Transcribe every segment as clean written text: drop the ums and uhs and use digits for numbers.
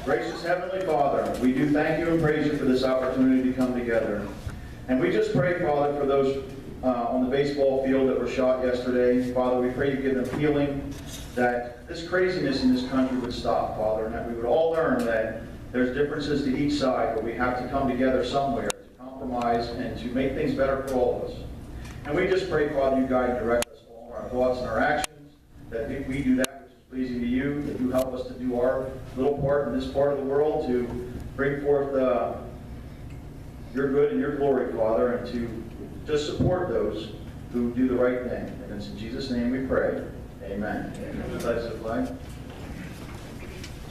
Gracious Heavenly Father, we do thank you and praise you for this opportunity to come together. And we just pray, Father, for those on the baseball field that were shot yesterday. Father, we pray you give them healing, that this craziness in this country would stop, Father, and that we would all learn that there's differences to each side, but we have to come together somewhere to compromise and to make things better for all of us. And we just pray, Father, you guide and direct us all in our thoughts and our actions, that we do that which is pleasing to you, that you help us to do our little part in this part of the world to bring forth your good and your glory, Father, and to just support those who do the right thing. And it's in Jesus' name we pray. Amen. Amen. Pledge the flag.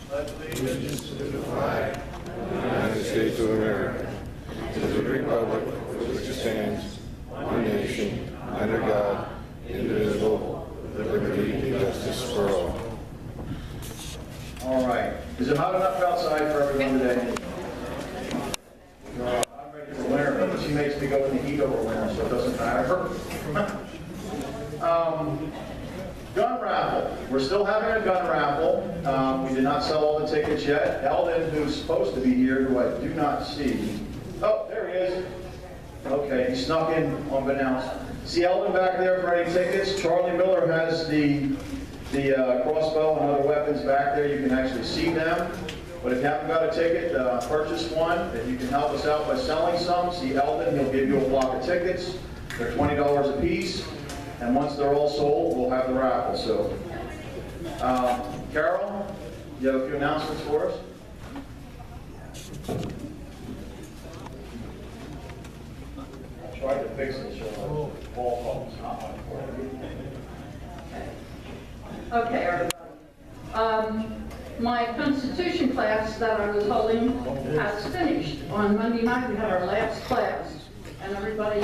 Pledge allegiance to the flag of the United States of America, to the republic for which it stands, one nation, under God, indivisible, with liberty and justice for all. All right. Is it hot enough outside for everyone today? I'm ready for winter, but she makes me go in the heat over winter, so it doesn't matter. Gun raffle. We're still having a gun raffle. We did not sell all the tickets yet. Eldon, who's supposed to be here, who I do not see. Oh, there he is. Okay, he snuck in unbeknownst. See Eldon back there for any tickets? Charlie Miller has the crossbow and other weapons back there. You can actually see them. But if you haven't got a ticket, purchase one. If you can help us out by selling some, see Eldon. He'll give you a block of tickets. They're $20 a piece. And once they're all sold, we'll have the raffle. So, Carol, you have a few announcements for us? I tried to fix it, so ball calls, not my fault. Okay, everybody. My Constitution class that I was holding has finished. On Monday night, we had our last class, and everybody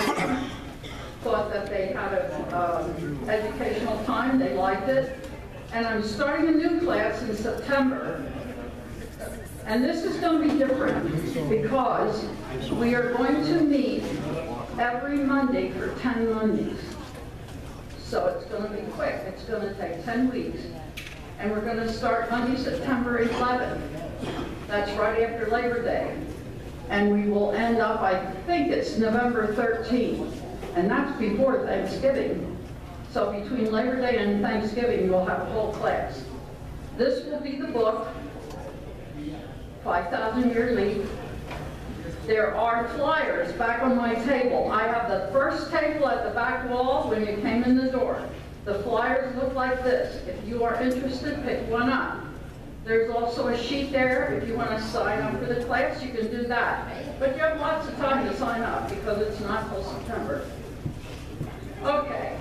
thought that they had an educational time, they liked it. And I'm starting a new class in September. And this is going to be different because we are going to meet every Monday for 10 Mondays. So it's going to be quick. It's going to take 10 weeks. And we're going to start Monday, September 11th. That's right after Labor Day. And we will end up, I think it's November 13th. And that's before Thanksgiving. So between Labor Day and Thanksgiving, we'll have a whole class. This will be the book, 5,000 Year Leap. There are flyers back on my table. I have the first table at the back wall when you came in the door. The flyers look like this. If you are interested, pick one up. There's also a sheet there. If you want to sign up for the class, you can do that. But you have lots of time to sign up because it's not till September. Okay,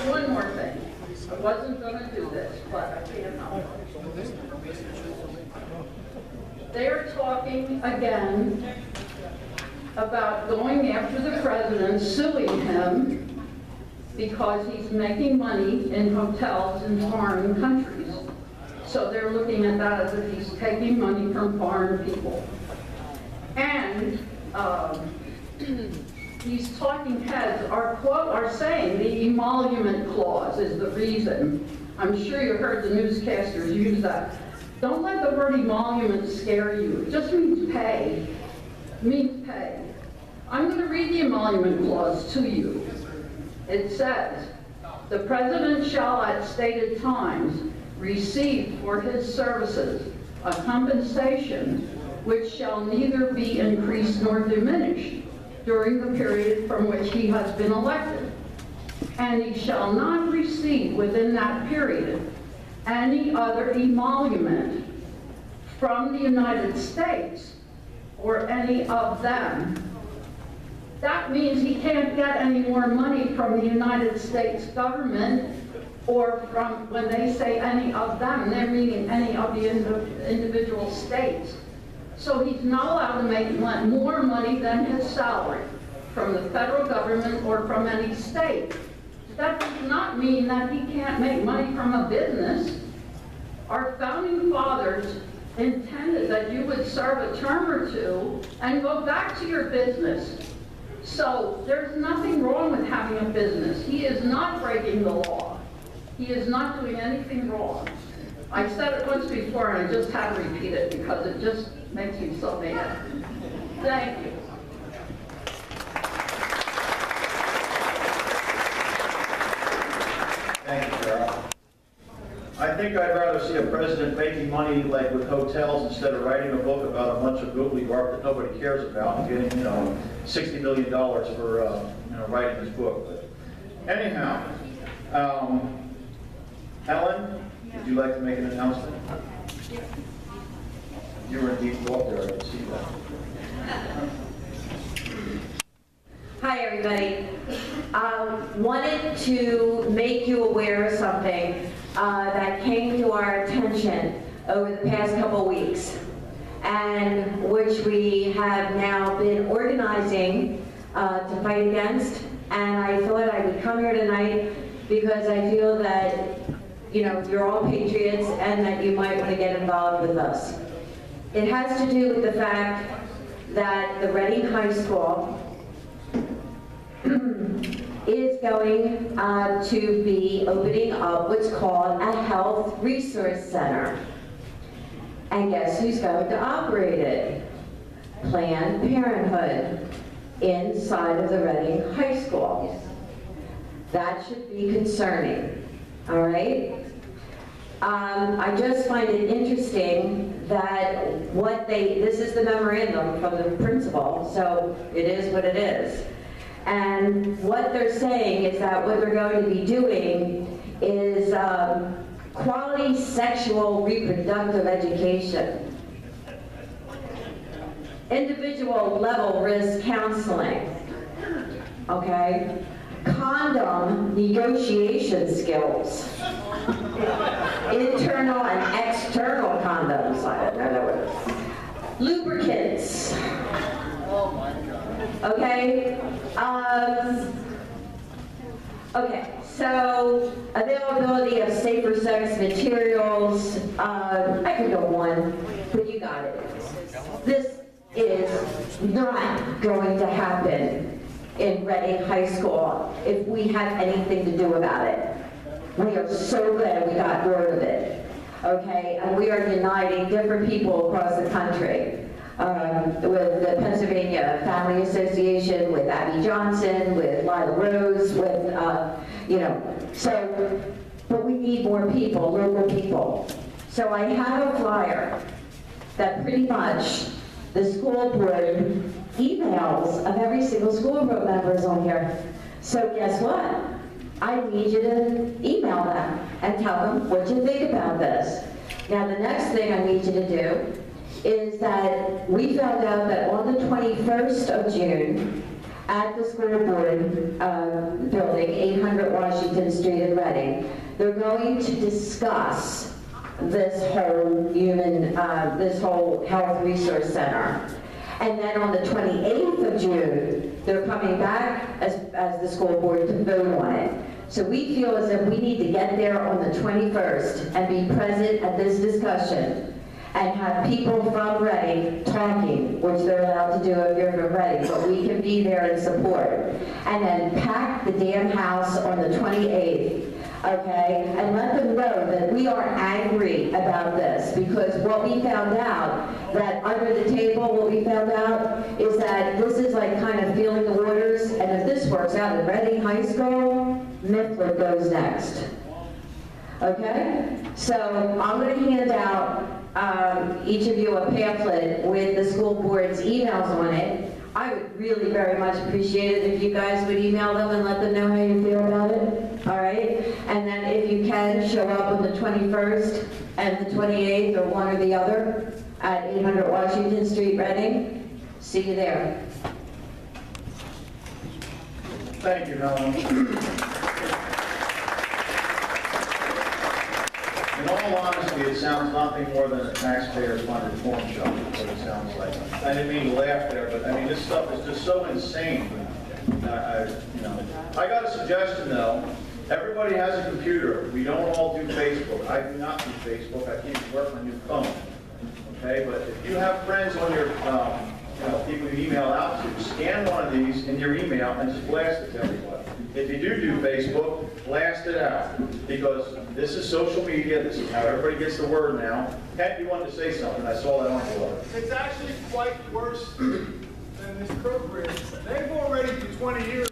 one more thing. I wasn't going to do this, but I can't help it. They're talking again about going after the president, suing him because he's making money in hotels in foreign countries. So they're looking at that as if he's taking money from foreign people. And these talking heads are saying the emolument clause is the reason. I'm sure you heard the newscasters use that. Don't let the word emolument scare you. It just means pay. It means pay. I'm going to read the emolument clause to you. It says, the president shall at stated times receive for his services a compensation which shall neither be increased nor diminished during the period from which he has been elected. And he shall not receive within that period any other emolument from the United States or any of them. That means he can't get any more money from the United States government, or from, when they say any of them, they're meaning any of the individual states. So he's not allowed to make more money than his salary from the federal government or from any state. That does not mean that he can't make money from a business. Our founding fathers intended that you would serve a term or two and go back to your business. So there's nothing wrong with having a business. He is not breaking the law. He is not doing anything wrong. I said it once before, and I just had to repeat it because it just makes me so mad. Thank you. Thank you, Carol. I think I'd rather see a president making money like with hotels instead of writing a book about a bunch of gobbledygook that nobody cares about and getting, $60 million for, writing his book. But anyhow, Ellen, would you like to make an announcement? You were in deep thought there, I could see that. Hi, everybody. Wanted to make you aware of something that came to our attention over the past couple weeks, and which we have now been organizing to fight against. And I thought I would come here tonight because I feel that, you're all patriots and that you might want to get involved with us. It has to do with the fact that the Reading High School is going to be opening up what's called a health resource center. And guess who's going to operate it? Planned Parenthood inside of the Reading High School. That should be concerning, all right? I just find it interesting that this is the memorandum from the principal, so it is what it is. And what they're saying is that what they're going to be doing is quality sexual reproductive education, individual level risk counseling, okay, condom negotiation skills, internal and external condoms, I don't know what it is, lubricants. Oh my God. Okay. Okay. So availability of safer sex materials. I could go on, but you got it. This is not going to happen in Reading High School if we have anything to do about it. We are so glad we got word of it. Okay, and we are uniting different people across the country. With the Pennsylvania Family Association, with Abby Johnson, with Lila Rose, with, but we need more people, local people. So I have a flyer that pretty much the school board emails of every single school board member is on here. So guess what? I need you to email them and tell them what you think about this. Now the next thing I need you to do is that we found out that on the 21st of June, at the school board building, 800 Washington Street in Reading, they're going to discuss this whole health resource center. And then on the 28th of June, they're coming back as the school board to vote on it. So we feel as if we need to get there on the 21st and be present at this discussion and have people from Reading talking, which they're allowed to do if you're from Reading, but we can be there in support. And then pack the damn house on the 28th, okay? And let them know that we are angry about this, because what we found out, that under the table, what we found out is that this is like kind of feeling the waters, and if this works out at Reading High School, Mifflin goes next. Okay? So I'm going to hand out each of you a pamphlet with the school board's emails on it. I would really very much appreciate it if you guys would email them and let them know how you feel about it. All right? And then if you can, show up on the 21st and the 28th, or one or the other, at 800 Washington Street, Reading. See you there. Thank you, Helen. In all honesty, it sounds nothing more than a taxpayer-funded form shop, is what it sounds like. I didn't mean to laugh there, but I mean, this stuff is just so insane. I got a suggestion though. Everybody has a computer. We don't all do Facebook. I do not do Facebook. I can't work my new phone. Okay, but if you have friends on your, people you email out to, scan one of these in your email and just blast it to everybody. if you do Facebook, blast it out, because this is social media, this is how everybody gets the word now. Pat, you wanted to say something, I saw that on the board. It's actually quite worse than this program. They've already for 20 years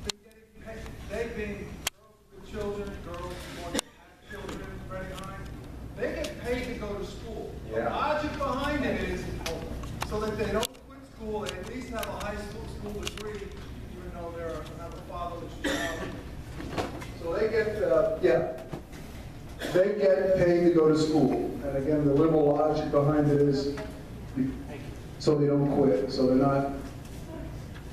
been getting paid. They've been girls with children, girls who want to have children right behind. They get paid to go to school. Yeah. The logic behind it is so that they don't quit school, they at least have a high school degree, even though they have a fatherless child. So they get, they get paid to go to school. And again, the liberal logic behind it is so they don't quit. So they're not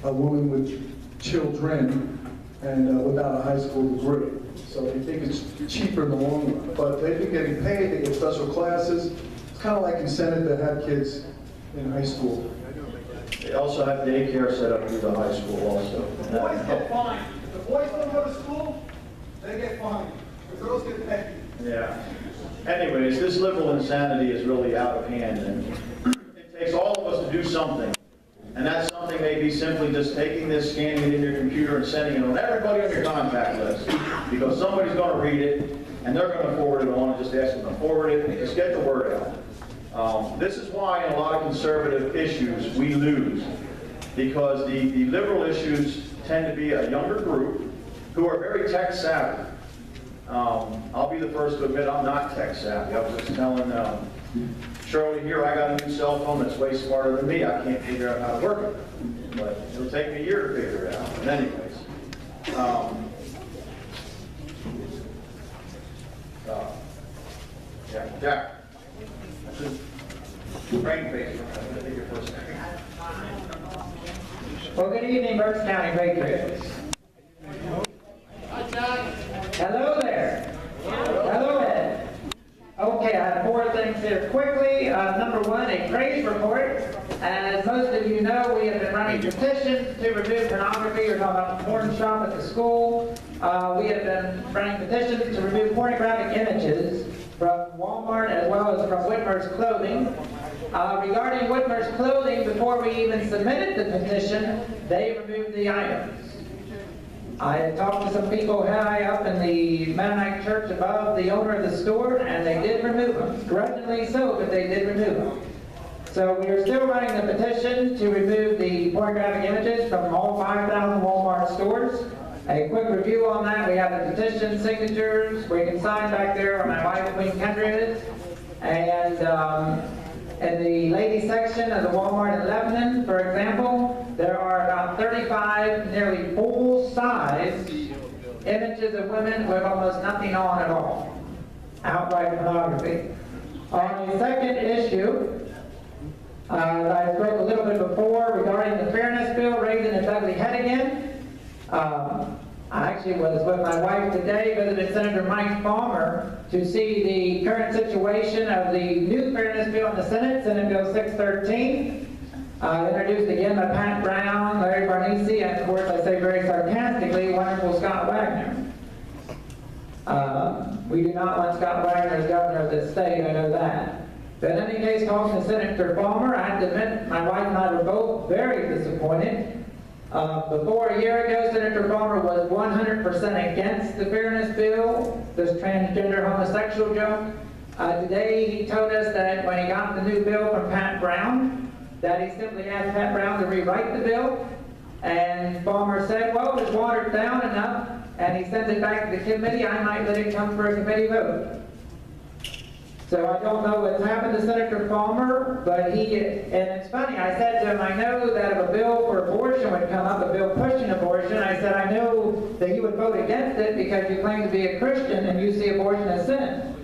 a woman with children and without a high school degree. So they think it's cheaper in the long run. But they've been getting paid, they get special classes. It's kind of like incentive to have kids in high school. They also have daycare set up through the high school also. The boys get fined. If the boys don't go to school, they get fined. The girls get paid. Yeah. Anyways, this liberal insanity is really out of hand, and it takes all of us to do something. And that something may be simply just taking this, scanning it in your computer, and sending it on everybody on your contact list. Because somebody's going to read it, and they're going to forward it on, and just ask them to forward it, and just get the word out. This is why in a lot of conservative issues we lose. Because the liberal issues tend to be a younger group who are very tech savvy. I'll be the first to admit I'm not tech savvy. I was just telling Shirley here, I got a new cell phone that's way smarter than me. I can't figure out how to work it. But it'll take me a year to figure it out. But anyways. Yeah, Jack. Brain face. I think your first name. Well, good evening, Berks County Patriots. Hello there. Hello, Ed. Okay, I have 4 things here quickly. Number 1, a praise report. As most of you know, we have been running petitions to remove pornography. We're talking about the porn shop at the school. We have been running petitions to remove pornographic images from Walmart as well as from Whitmer's Clothing. Regarding Whitmer's Clothing, before we even submitted the petition, they removed the items. I had talked to some people high up in the Mennonite church above the owner of the store, and they did remove them. Grudgingly so, but they did remove them. So we are still running the petition to remove the pornographic images from all 5,000 Walmart stores. A quick review on that: we have the petition signatures where you can sign back there where my wife Queen Kendra is. And in the ladies section of the Walmart in Lebanon, for example, there are about 35 nearly full-size images of women with almost nothing on at all. Outright pornography. On the second issue, that I spoke a little bit before regarding the fairness bill, raising its ugly head again. I actually was with my wife today, visited Senator Mike Palmer to see the current situation of the new fairness bill in the Senate, Senate Bill 613, introduced again by Pat Brown, Larry Barnesi, and of course I say very sarcastically, wonderful Scott Wagner. We do not want Scott Wagner as governor of this state, I know that. But in any case, talking to Senator Palmer, I have to admit my wife and I were both very disappointed. Before a year ago, Senator Palmer was 100% against the fairness bill, this transgender homosexual joke. Today he told us that when he got the new bill from Pat Brown, that he simply asked Pat Brown to rewrite the bill. And Palmer said, well, it's watered down enough, and he sent it back to the committee. I might let it come for a committee vote. So I don't know what's happened to Senator Palmer, but and it's funny, I said to him, I know that if a bill for abortion would come up, a bill pushing abortion, I said, I know that you would vote against it because you claim to be a Christian and you see abortion as sin.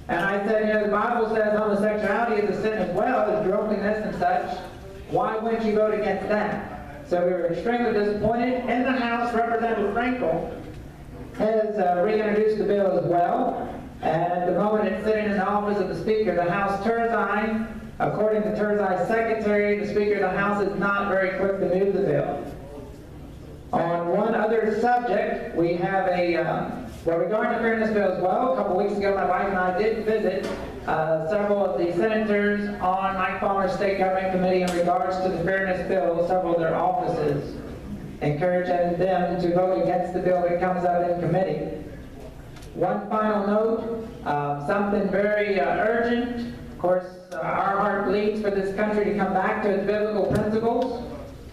And I said, you know, the Bible says homosexuality is a sin as well as drunkenness and such. Why wouldn't you vote against that? So we were extremely disappointed. In the House, Representative Frankel has reintroduced the bill as well. And at the moment it's sitting in the office of the Speaker, the House Turzai. According to Turzai's secretary, the Speaker of the House is not very quick to move the bill. On one other subject, we have regarding the fairness bill as well. A couple weeks ago, my wife and I did visit several of the senators on Mike Palmer's State Government Committee in regards to the fairness bill, several of their offices. encouraging them to vote against the bill that comes up in committee. One final note, something very urgent. Of course, our heart bleeds for this country to come back to its biblical principles,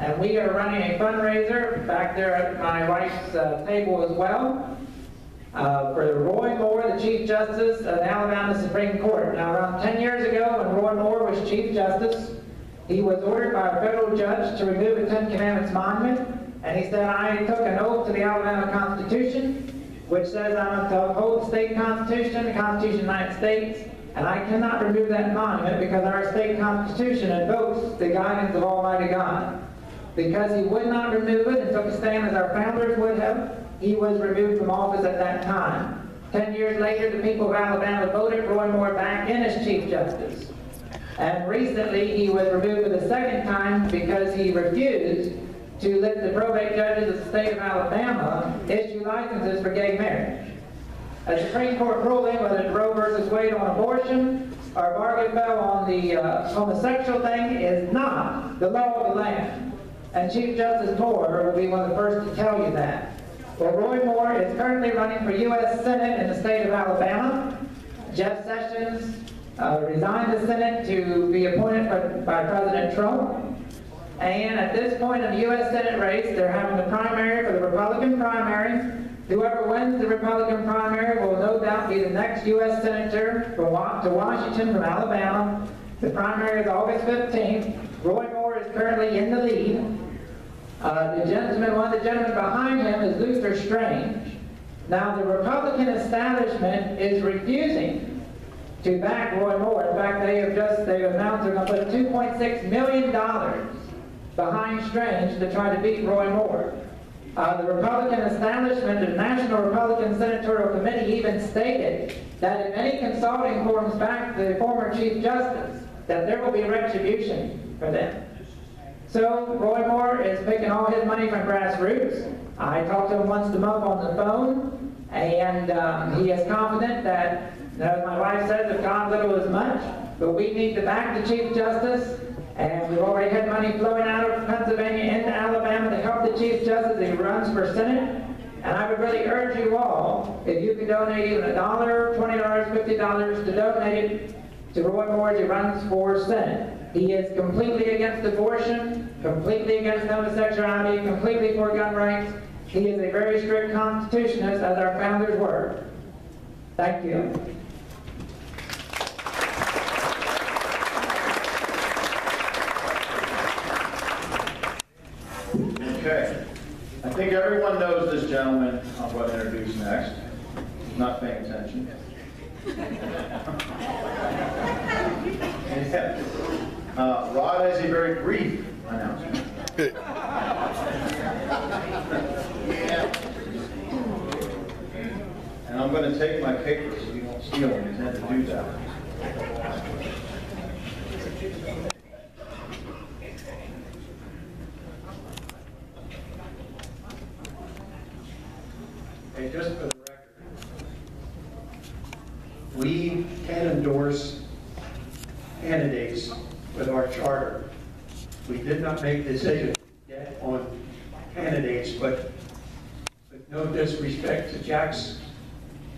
and we are running a fundraiser back there at my wife's table as well for Roy Moore, the Chief Justice of the Alabama Supreme Court. Now, around 10 years ago, when Roy Moore was Chief Justice, he was ordered by a federal judge to remove a Ten Commandments monument, and he said, "I took an oath to the Alabama Constitution, which says I'm to uphold the state constitution, the Constitution of the United States, and I cannot remove that monument because our state constitution invokes the guidance of Almighty God." Because he would not remove it and took a stand as our founders would have, he was removed from office at that time. 10 years later, the people of Alabama voted Roy Moore back in as Chief Justice. And recently, he was removed for the second time because he refused to let the probate judges of the state of Alabama issue licenses for gay marriage. A Supreme Court ruling, whether it's Roe versus Wade on abortion or Bargain Bell on the homosexual thing, is not the law of the land. And Chief Justice Moore will be one of the first to tell you that. Well, Roy Moore is currently running for U.S. Senate in the state of Alabama. Jeff Sessions resigned the Senate to be appointed by President Trump. And at this point in the U.S. Senate race, they're having the primary for the Republican primary. Whoever wins the Republican primary will no doubt be the next U.S. Senator to Washington from Alabama. The primary is August 15th. Roy Moore is currently in the lead. One of the gentlemen behind him is Luther Strange. Now, the Republican establishment is refusing to back Roy Moore. In fact, they've announced they're going to put $2.6 million behind Strange to try to beat Roy Moore. The Republican establishment, the National Republican Senatorial Committee, even stated that if any consulting firms back the former Chief Justice, that there will be retribution for them. So Roy Moore is picking all his money from grassroots. I talk to him once a month on the phone, and he is confident that, as my wife says, if God little is much, but we need to back the Chief Justice. And we've already had money flowing out of Pennsylvania into Alabama to help the Chief Justice as he runs for Senate. And I would really urge you all, if you could donate even $1, $20, $50 to donate it to Roy Moore as he runs for Senate. He is completely against abortion, completely against homosexuality, completely for gun rights. He is a very strict constitutionalist, as our founders were. Thank you. Okay. I think everyone knows this gentleman I'm going to introduce next. Not paying attention. Rod has a very brief announcement. And I'm going to take my paper so you don't steal them. I intend to do that. Hey, just for the record, we can endorse candidates with our charter. We did not make decisions yet on candidates, but with no disrespect to Jack's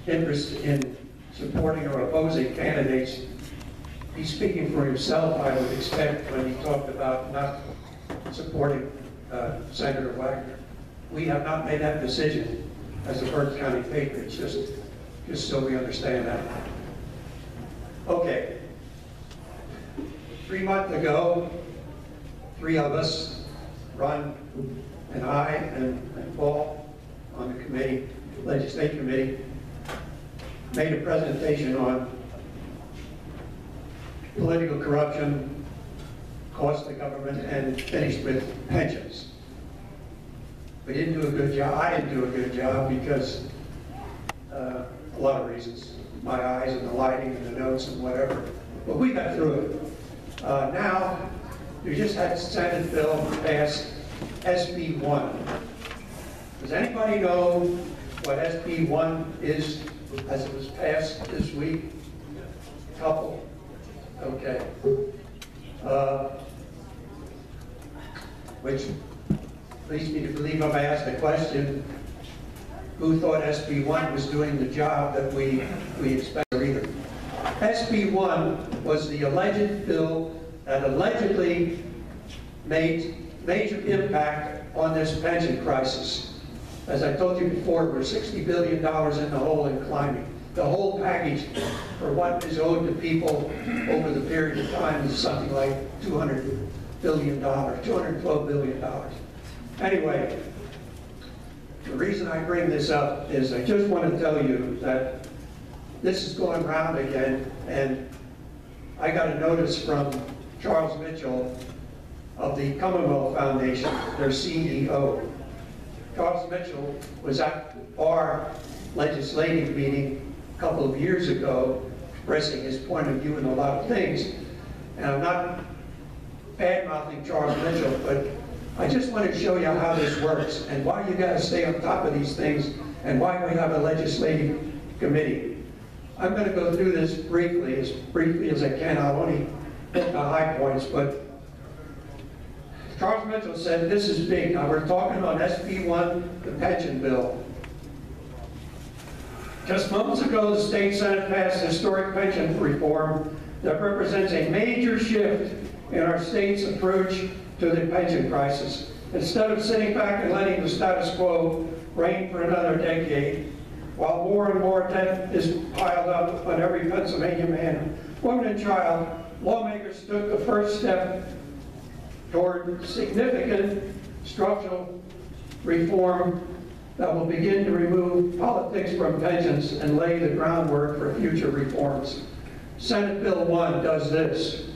interest in supporting or opposing candidates, he's speaking for himself, I would expect, when he talked about not supporting Senator Wagner. We have not made that decision as the Berks County Patriots, just so we understand that. Okay. 3 months ago, 3 of us, Ron and I and Paul on the committee, legislative committee, made a presentation on political corruption, cost of government, and finished with pensions. We didn't do a good job. I didn't do a good job because a lot of reasons. My eyes and the lighting and the notes and whatever. But we got through it. Now, you just had Senate bill pass SB 1. Does anybody know what SB 1 is as it was passed this week? Couple? Okay. Which leads me to believe if I asked the question, who thought SB 1 was doing the job that we expected either. SB 1 was the alleged bill that allegedly made major impact on this pension crisis. As I told you before, we're $60 billion in the hole and climbing. The whole package for what is owed to people over the period of time is something like $200 billion, $212 billion. Anyway, the reason I bring this up is I just want to tell you that this is going round again, and I got a notice from Charles Mitchell of the Commonwealth Foundation, their CEO. Charles Mitchell was at our legislative meeting a couple of years ago, expressing his point of view in a lot of things. And I'm not bad-mouthing Charles Mitchell, but I just want to show you how this works and why you got to stay on top of these things and why we have a legislative committee. I'm going to go through this briefly as I can. I'll only hit the high points, but Charles Mitchell said this is big. Now we're talking on SB 1, the pension bill. Just moments ago, the state Senate passed historic pension reform that represents a major shift in our state's approach to the pension crisis. Instead of sitting back and letting the status quo reign for another decade, while more and more debt is piled up on every Pennsylvania man, woman, and child, lawmakers took the first step toward significant structural reform that will begin to remove politics from pensions and lay the groundwork for future reforms. Senate Bill 1 does this.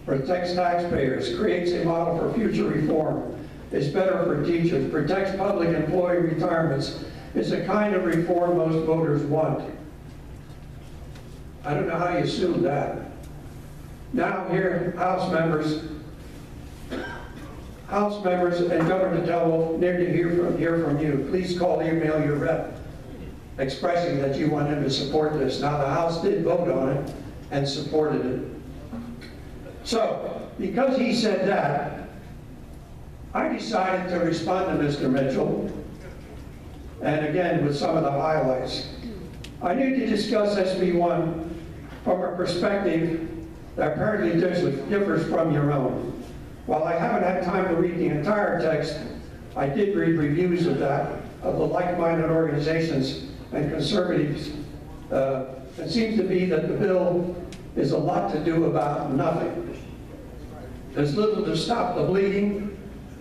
Protects taxpayers, creates a model for future reform, is better for teachers, protects public employee retirements, is the kind of reform most voters want. I don't know how you assume that. Now here, House members and Governor DeTello need to hear from you. Please call, email your rep expressing that you want him to support this. Now the House did vote on it and supported it. So, because he said that, I decided to respond to Mr. Mitchell, and again with some of the highlights. I need to discuss SB 1 from a perspective that apparently differs from your own. While I haven't had time to read the entire text, I did read reviews of that, of the like-minded organizations and conservatives. It seems to be that the bill is a lot to do about nothing. There's little to stop the bleeding,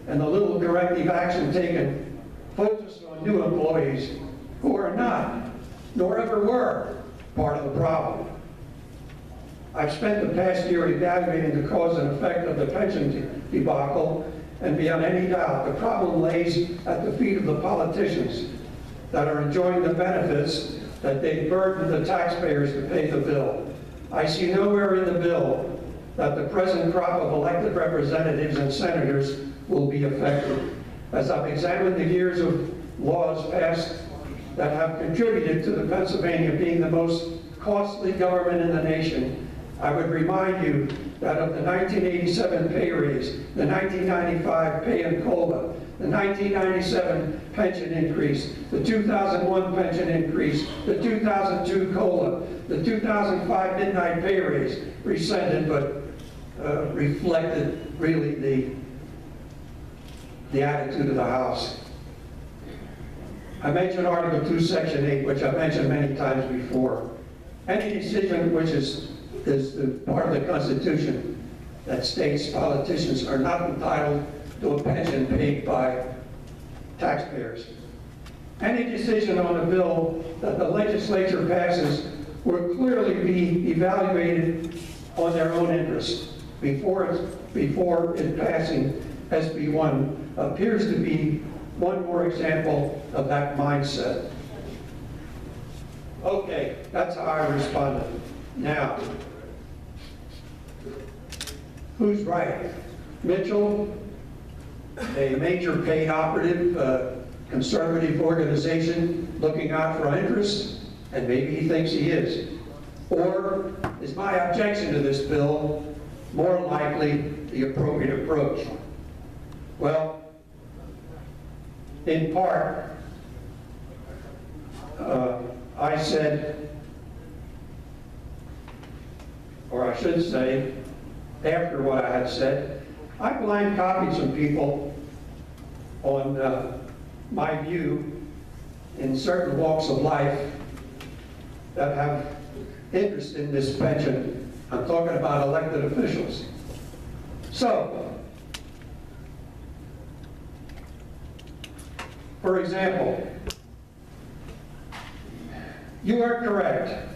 and the little corrective action taken focused on new employees who are not, nor ever were, part of the problem. I've spent the past year evaluating the cause and effect of the pension debacle, and beyond any doubt, the problem lays at the feet of the politicians that are enjoying the benefits that they burden the taxpayers to pay the bill. I see nowhere in the bill that the present crop of elected representatives and senators will be affected. As I've examined the years of laws passed that have contributed to the Pennsylvania being the most costly government in the nation, I would remind you that of the 1987 pay raise, the 1995 pay and COLA, the 1997 pension increase, the 2001 pension increase, the 2002 COLA, the 2005 midnight pay raise, rescinded but reflected really the attitude of the House. I mentioned Article 2, Section 8, which I've mentioned many times before. Any decision which is the part of the Constitution that states politicians are not entitled to a pension paid by taxpayers. Any decision on a bill that the legislature passes will clearly be evaluated on their own interests before it passing SB 1 appears to be one more example of that mindset. Okay, that's how I responded. Now, who's right? Mitchell, a major paid operative, conservative organization looking out for our interests, and maybe he thinks he is. Or is my objection to this bill more likely the appropriate approach? Well, in part, I said, or I should say, after what I had said, I blind copied some people on my view in certain walks of life that have interest in this pension. I'm talking about elected officials. So, for example, you are correct.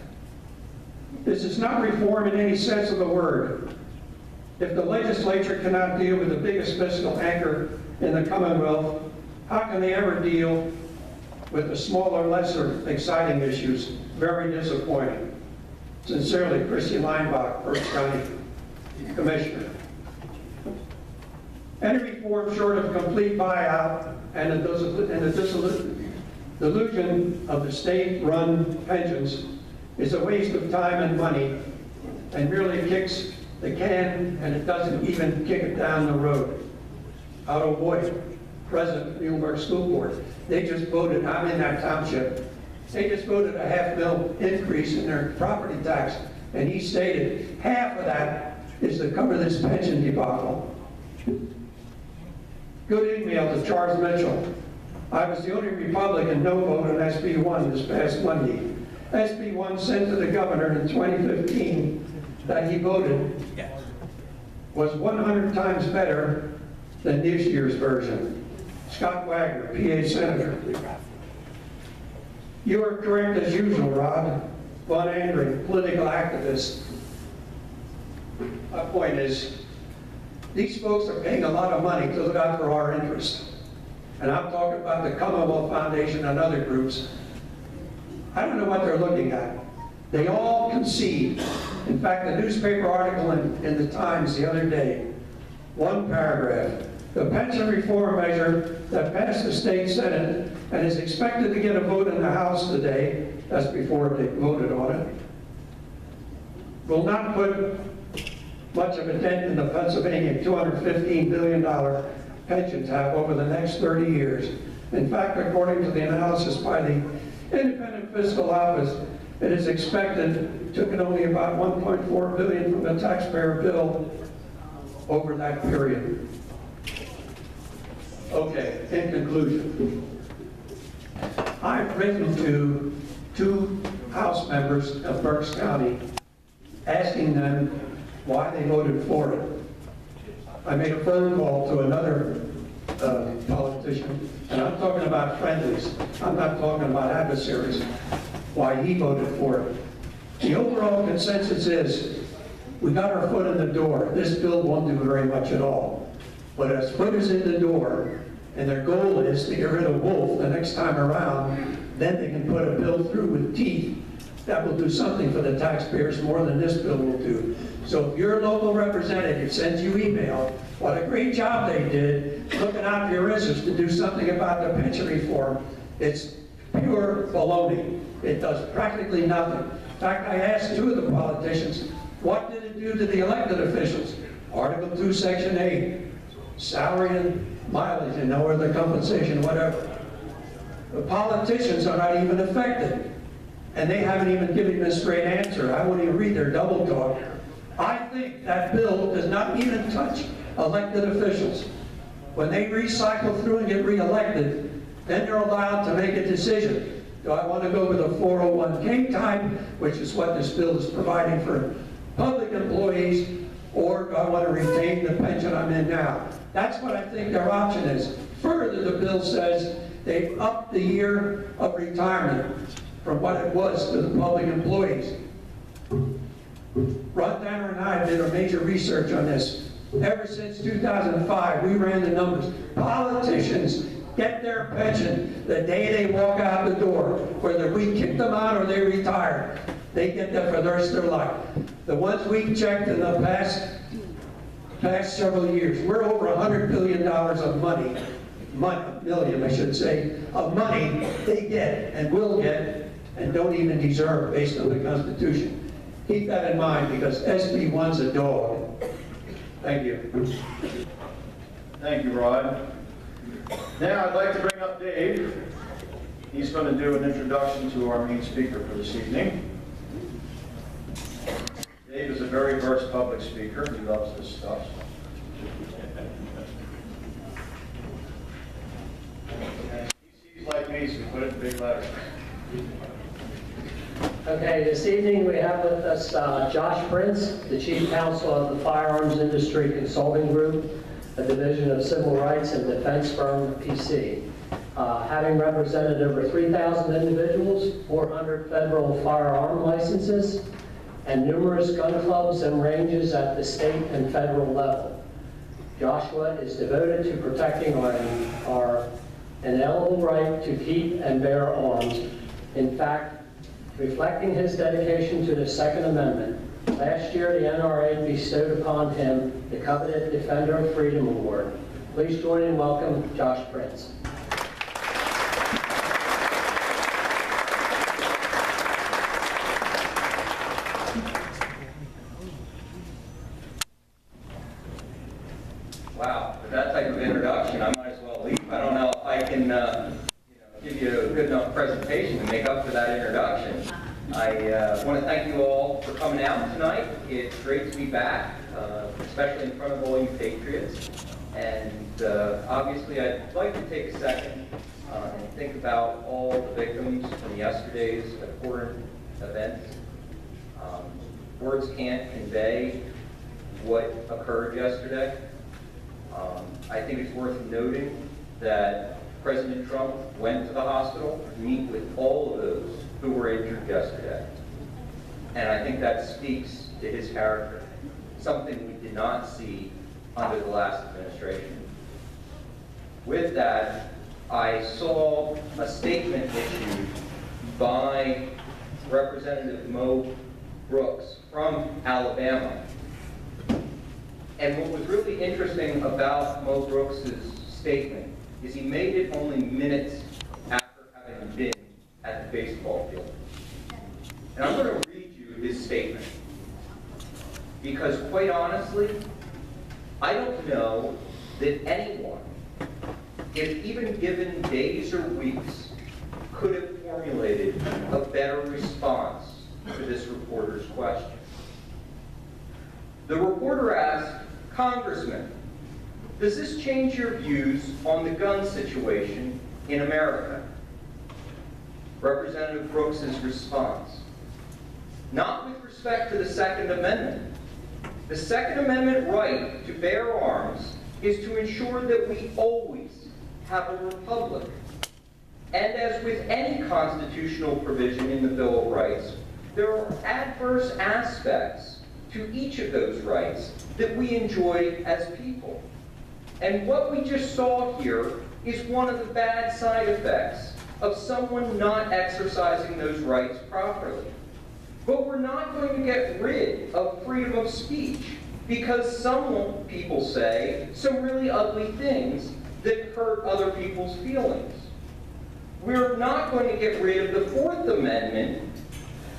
This is not reform in any sense of the word. If the legislature cannot deal with the biggest fiscal anchor in the Commonwealth, how can they ever deal with the smaller, lesser exciting issues? Very disappointing. Sincerely, Christy Leinbach, Berks County Commissioner. Any reform short of complete buyout and the delusion of the state-run pensions is a waste of time and money and merely kicks the can, and it doesn't even kick it down the road. Otto Boyd, President of the Muhlenberg School Board, they just voted, I'm in that township, they just voted a $500,000 increase in their property tax, and he stated half of that is to cover this pension debacle. Good email to Charles Mitchell. I was the only Republican no vote on SB 1 this past Monday. SB 1 sent to the governor in 2015 that he voted was 100 times better than this year's version. Scott Wagner, PA Senator. You are correct as usual, Rod. Von Andring, political activist. My point is, these folks are paying a lot of money to look out for our interest. And I'm talking about the Commonwealth Foundation and other groups. I don't know what they're looking at. They all concede. In fact, the newspaper article in the Times the other day, one paragraph, the pension reform measure that passed the state Senate and is expected to get a vote in the House today, that's before they voted on it, will not put much of a dent in the Pennsylvania $215 billion pension tab over the next 30 years. In fact, according to the analysis by the Independent Fiscal Office, it is expected to get only about $1.4 billion from the taxpayer bill over that period. Okay, in conclusion, I've written to 2 House members of Berks County asking them why they voted for it. I made a phone call to another politician, and I'm talking about friendlies. I'm not talking about adversaries, why he voted for it. The overall consensus is, we got our foot in the door. This bill won't do very much at all. But as foot is in the door, and their goal is to get rid of Wolf the next time around, then they can put a bill through with teeth that will do something for the taxpayers more than this bill will do. So if your local representative sends you email, what a great job they did looking out for your interests to do something about the pension reform, it's pure baloney. It does practically nothing. In fact, I asked 2 of the politicians, what did it do to the elected officials? Article 2, Section 8, salary and mileage, and or the compensation, whatever. The politicians are not even affected. And they haven't even given me a straight answer. I won't even read their double talk. I think that bill does not even touch elected officials. When they recycle through and get reelected, then they're allowed to make a decision. Do I want to go with a 401k type, which is what this bill is providing for public employees, or do I want to retain the pension I'm in now? That's what I think their option is. Further, the bill says they've upped the year of retirement from what it was to the public employees. Rod Danner and I did a major research on this. Ever since 2005, we ran the numbers. Politicians get their pension the day they walk out the door. Whether we kick them out or they retire, they get that for the rest of their life. The ones we checked in the past several years, we're over $100 billion of money, million I should say, of money they get and will get and don't even deserve based on the Constitution. Keep that in mind because SB 1's a dog. Thank you. Thank you, Rod. Now I'd like to bring up Dave. He's going to do an introduction to our main speaker for this evening. Dave is a very versed public speaker. He loves this stuff. He's like me, so we put it in big letters. Okay, this evening we have with us Josh Prince, the Chief Counsel of the Firearms Industry Consulting Group, a division of civil rights and defense firm, PC. Having represented over 3,000 individuals, 400 federal firearm licenses, and numerous gun clubs and ranges at the state and federal level. Joshua is devoted to protecting our inalienable right to keep and bear arms. In fact, reflecting his dedication to the Second Amendment, last year the NRA bestowed upon him the coveted Defender of Freedom Award. Please join in welcome Josh Prince. Wow, with that type of introduction, I might as well leave. I don't know if I can give you a good enough presentation to make up for that introduction. I want to thank you all for coming out tonight. It's great to be back, especially in front of all you Patriots. And obviously, I'd like to take a second and think about all the victims from yesterday's important events. Words can't convey what occurred yesterday. I think it's worth noting that President Trump went to the hospital to meet with all of those who were injured yesterday. And I think that speaks to his character, something we did not see under the last administration. With that, I saw a statement issued by Representative Mo Brooks from Alabama. And what was really interesting about Mo Brooks' statement is he made it only minutes after having been at the baseball field. And I'm going to read you his statement. Because quite honestly, I don't know that anyone, if even given days or weeks, could have formulated a better response to this reporter's question. The reporter asked, "Congressman, does this change your views on the gun situation in America?" Representative Brooks' response, "Not with respect to the Second Amendment. The Second Amendment right to bear arms is to ensure that we always have a republic. And as with any constitutional provision in the Bill of Rights, there are adverse aspects to each of those rights that we enjoy as people. And what we just saw here is one of the bad side effects of someone not exercising those rights properly. But we're not going to get rid of freedom of speech because some people say some really ugly things that hurt other people's feelings. We're not going to get rid of the Fourth Amendment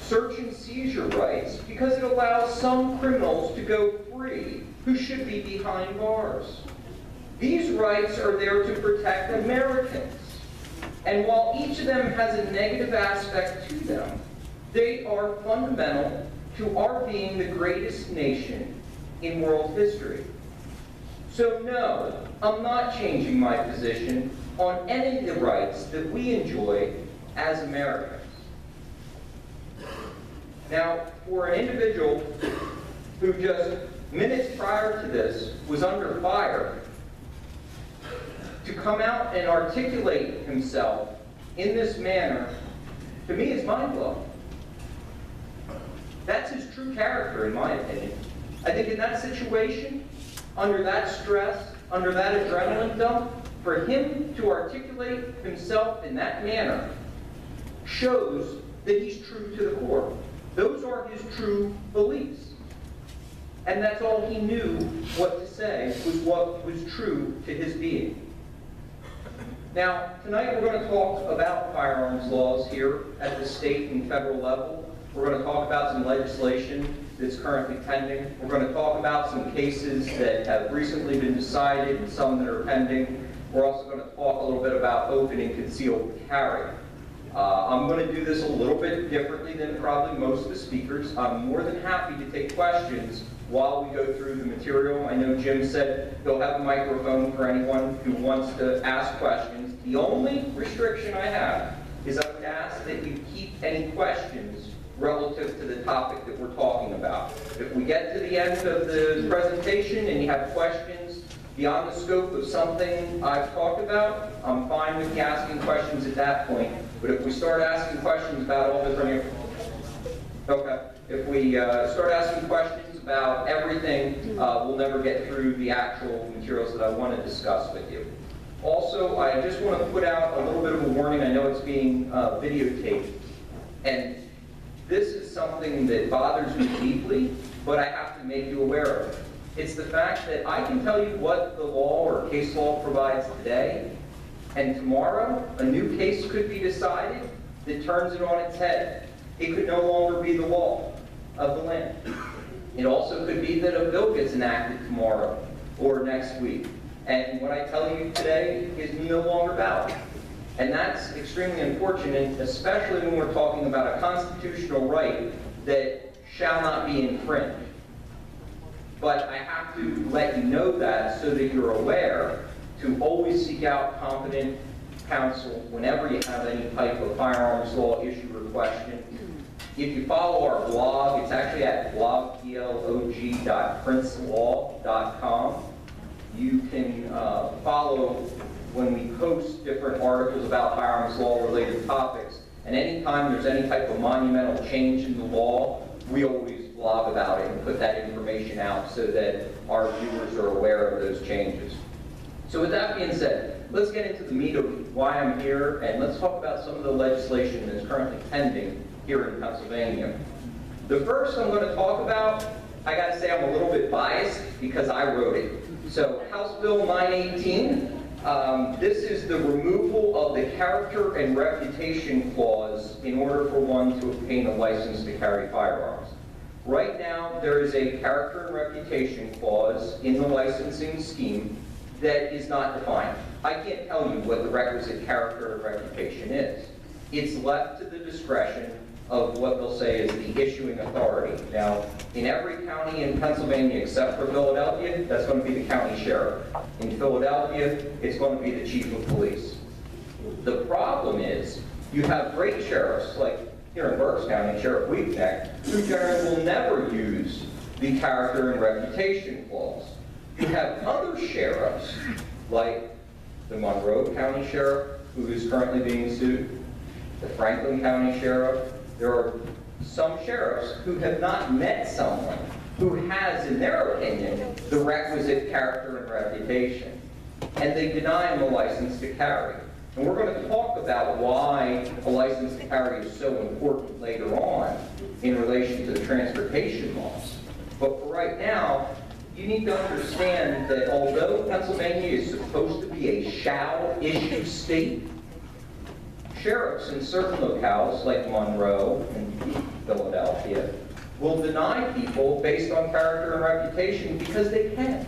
search and seizure rights because it allows some criminals to go free who should be behind bars. These rights are there to protect Americans. And while each of them has a negative aspect to them, they are fundamental to our being the greatest nation in world history. So no, I'm not changing my position on any of the rights that we enjoy as Americans. Now, for an individual who just minutes prior to this was under fire, to come out and articulate himself in this manner, to me, is mind-blowing. That's his true character, in my opinion. I think in that situation, under that stress, under that adrenaline dump, for him to articulate himself in that manner shows that he's true to the core. Those are his true beliefs. And that's all he knew what to say, was what was true to his being. Now, tonight we're going to talk about firearms laws here at the state and federal level. We're going to talk about some legislation that's currently pending. We're going to talk about some cases that have recently been decided and some that are pending. We're also going to talk a little bit about open and concealed carry. I'm going to do this a little bit differently than probably most of the speakers. I'm more than happy to take questions while we go through the material. I know Jim said he'll have a microphone for anyone who wants to ask questions. The only restriction I have is I would ask that you keep any questions relative to the topic that we're talking about. If we get to the end of the presentation and you have questions beyond the scope of something I've talked about, I'm fine with you asking questions at that point. But if we start asking questions about all different, if we start asking questions about everything, we'll never get through the actual materials that I want to discuss with you. Also, I just want to put out a little bit of a warning. I know it's being videotaped, and this is something that bothers me deeply, but I have to make you aware of. It's the fact that I can tell you what the law or case law provides today, and tomorrow a new case could be decided that turns it on its head. It could no longer be the law of the land. It also could be that a bill gets enacted tomorrow or next week, and what I tell you today is no longer valid. And that's extremely unfortunate, especially when we're talking about a constitutional right that shall not be infringed. But I have to let you know that so that you're aware to always seek out competent counsel whenever you have any type of firearms law issue or question. If you follow our blog, it's actually at blog.princeslaw.com. You can follow when we post different articles about firearms law related topics, and anytime there's any type of monumental change in the law, we always blog about it and put that information out so that our viewers are aware of those changes. So with that being said, let's get into the meat of why I'm here, and let's talk about some of the legislation that's currently pending here in Pennsylvania. The first I'm going to talk about, I got to say I'm a little bit biased because I wrote it. So House Bill 918, this is the removal of the character and reputation clause in order for one to obtain a license to carry firearms. Right now, there is a character and reputation clause in the licensing scheme that is not defined. I can't tell you what the requisite character and reputation is. It's left to the discretion of what they'll say is the issuing authority. Now, in every county in Pennsylvania except for Philadelphia, that's going to be the county sheriff. In Philadelphia, it's going to be the chief of police. The problem is, you have great sheriffs, like here in Berks County, Sheriff Weekneck, who generally will never use the character and reputation clause. You have other sheriffs, like the Monroe County Sheriff, who is currently being sued, the Franklin County Sheriff. There are some sheriffs who have not met someone who has, in their opinion, the requisite character and reputation, and they deny him a license to carry. And we're going to talk about why a license to carry is so important later on in relation to the transportation laws. But for right now, you need to understand that although Pennsylvania is supposed to be a shall-issue state, sheriffs in certain locales, like Monroe and Philadelphia, will deny people based on character and reputation because they can.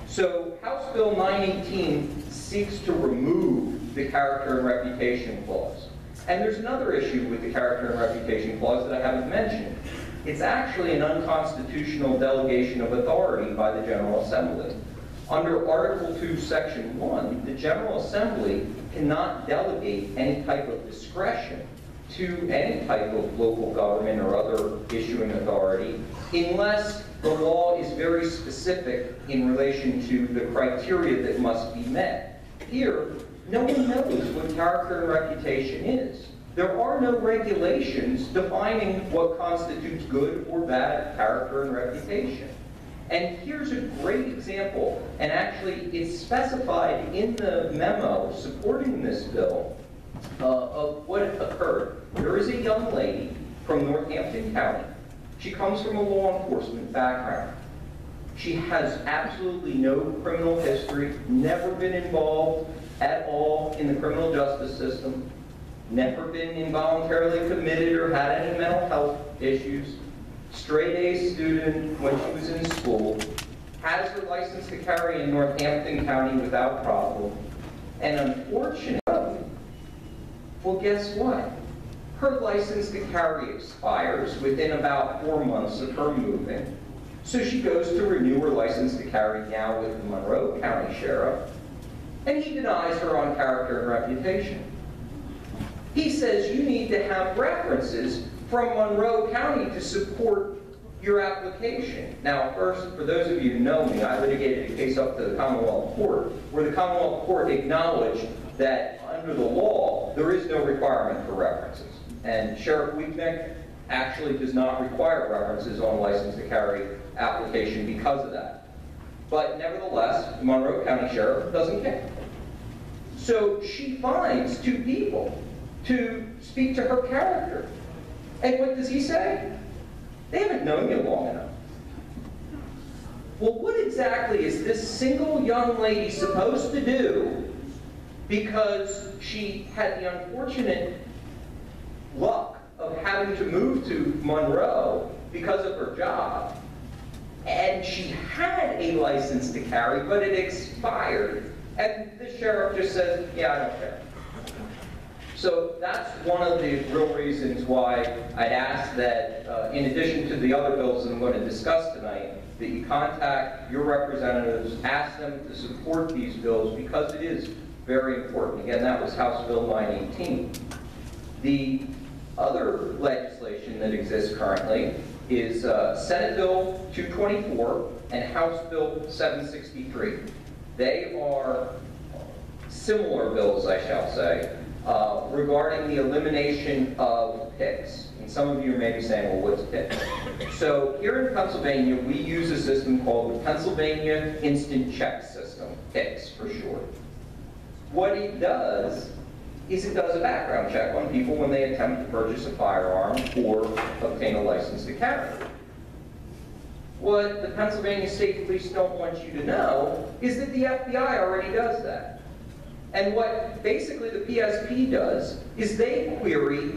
So House Bill 918 seeks to remove the character and reputation clause. And there's another issue with the character and reputation clause that I haven't mentioned. It's actually an unconstitutional delegation of authority by the General Assembly. Under Article 2, Section 1, the General Assembly cannot delegate any type of discretion to any type of local government or other issuing authority unless the law is very specific in relation to the criteria that must be met. Here, no one knows what character and reputation is. There are no regulations defining what constitutes good or bad character and reputation. And here's a great example, and actually it's specified in the memo supporting this bill of what occurred. There is a young lady from Northampton County. She comes from a law enforcement background. She has absolutely no criminal history, never been involved at all in the criminal justice system, never been involuntarily committed or had any mental health issues, straight A student when she was in school, has her license to carry in Northampton County without problem, And unfortunately, well, guess what? Her license to carry expires within about 4 months of her moving. So she goes to renew her license to carry now with the Monroe County Sheriff, and he denies her on character and reputation. He says you need to have references from Monroe County to support your application. Now, first, for those of you who know me, I litigated a case up to the Commonwealth Court, where the Commonwealth Court acknowledged that under the law, there is no requirement for references. And Sheriff Weeknick actually does not require references on a license to carry application because of that. But nevertheless, the Monroe County Sheriff doesn't care. So she finds 2 people to speak to her character. And what does he say? They haven't known you long enough. Well, what exactly is this single young lady supposed to do because she had the unfortunate luck of having to move to Monroe because of her job, and she had a license to carry, but it expired, and the sheriff just says, yeah, I don't care. So that's one of the real reasons why I'd ask that, in addition to the other bills that I'm going to discuss tonight, that you contact your representatives, ask them to support these bills, because it is very important. Again, that was House Bill 918. The other legislation that exists currently is Senate Bill 224 and House Bill 763. They are similar bills, I shall say, regarding the elimination of PICs. And some of you may be saying, well, what's PICs? So here in Pennsylvania, we use a system called the Pennsylvania Instant Check System, PICs for short. What it does is it does a background check on people when they attempt to purchase a firearm or obtain a license to carry. What the Pennsylvania State Police don't want you to know is that the FBI already does that. And what basically the PSP does is they query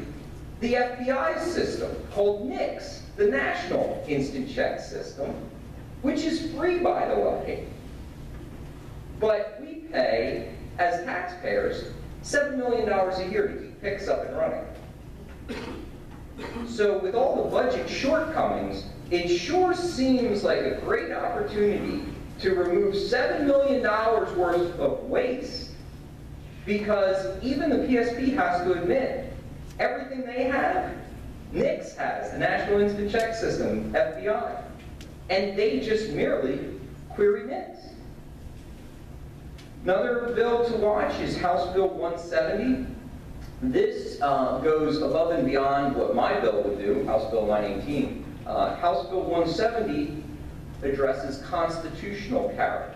the FBI's system called NICS, the National Instant Check System, which is free, by the way. But we pay, as taxpayers, $7 million a year to keep PICs up and running. So with all the budget shortcomings, it sure seems like a great opportunity to remove $7 million worth of waste, because even the PSP has to admit, everything they have, NICS has, the National Instant Check System, FBI, and they just merely query NICS. Another bill to watch is House Bill 170. This goes above and beyond what my bill would do, House Bill 918. House Bill 170 addresses constitutional carry.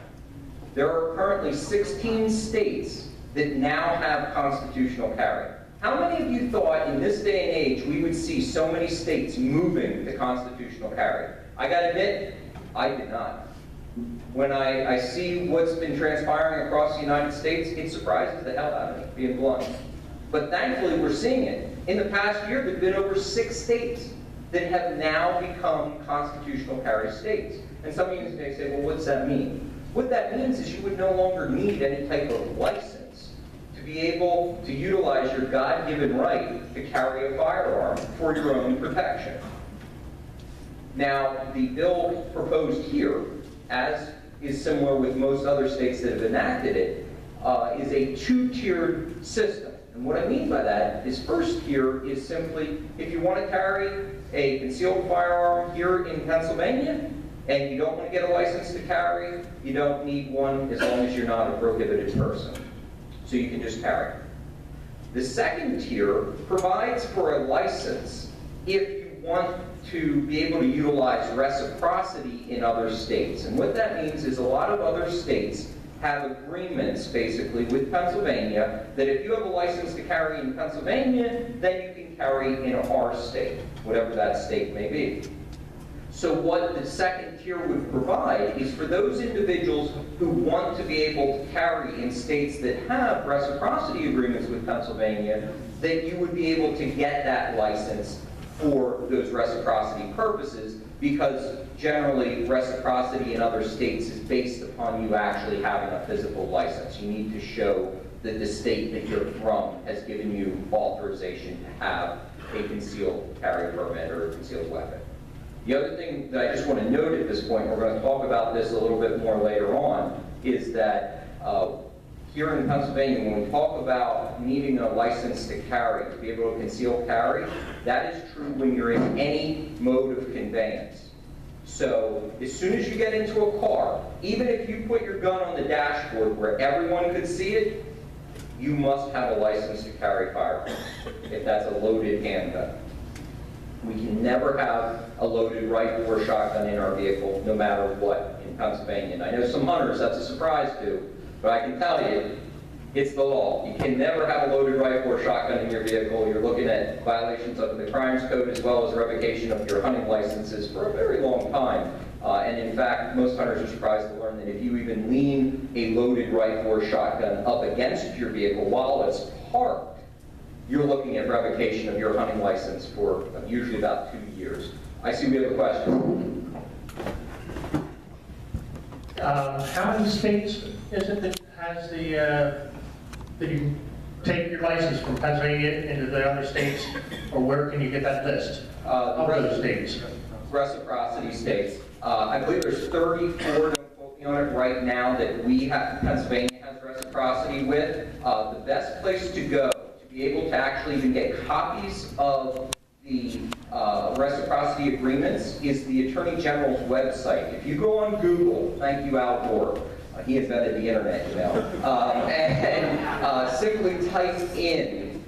There are currently 16 states that now have constitutional carry. How many of you thought in this day and age we would see so many states moving to constitutional carry? I gotta admit, I did not. When I see what's been transpiring across the United States, it surprises the hell out of me, being blunt. But thankfully, we're seeing it. In the past year, there have been over 6 states that have now become constitutional carry states. And some of you may say, well, what's that mean? What that means is you would no longer need any type of license to be able to utilize your God-given right to carry a firearm for your own protection. Now, the bill proposed here, as is similar with most other states that have enacted it, is a 2-tiered system. And what I mean by that is first tier is simply, if you want to carry a concealed firearm here in Pennsylvania, and you don't want to get a license to carry, you don't need one as long as you're not a prohibited person. So you can just carry. The second tier provides for a license if you want to be able to utilize reciprocity in other states. And what that means is a lot of other states have agreements, basically, with Pennsylvania, that if you have a license to carry in Pennsylvania, then you can carry in our state, whatever that state may be. So what the second tier would provide is for those individuals who want to be able to carry in states that have reciprocity agreements with Pennsylvania, that you would be able to get that license for those reciprocity purposes, because generally reciprocity in other states is based upon you actually having a physical license. You need to show that the state that you're from has given you authorization to have a concealed carry permit or a concealed weapon. The other thing that I just want to note at this point, we're going to talk about this a little bit more later on, is that here in Pennsylvania, when we talk about needing a license to carry, to be able to conceal carry, that is true when you're in any mode of conveyance. So as soon as you get into a car, even if you put your gun on the dashboard where everyone could see it, you must have a license to carry firearms, if that's a loaded handgun. We can never have a loaded rifle or shotgun in our vehicle, no matter what, in Pennsylvania. And I know some hunters, that's a surprise to, but I can tell you, it's the law. You can never have a loaded rifle or shotgun in your vehicle. You're looking at violations of the Crimes Code as well as revocation of your hunting licenses for a very long time. And in fact, most hunters are surprised to learn that if you even lean a loaded rifle or shotgun up against your vehicle while it's parked, you're looking at revocation of your hunting license for usually about 2 years. I see we have a question. How many states is it that has the, that you take your license from Pennsylvania into the other states, or where can you get that list of those states? Reciprocity states. I believe there's 34, don't quote me on it, right now that we have, Pennsylvania has reciprocity with. The best place to go to be able to actually even get copies of the reciprocity agreements is the Attorney General's website. If you go on Google, thank you, Al Gore, he invented the internet, you know, and simply type in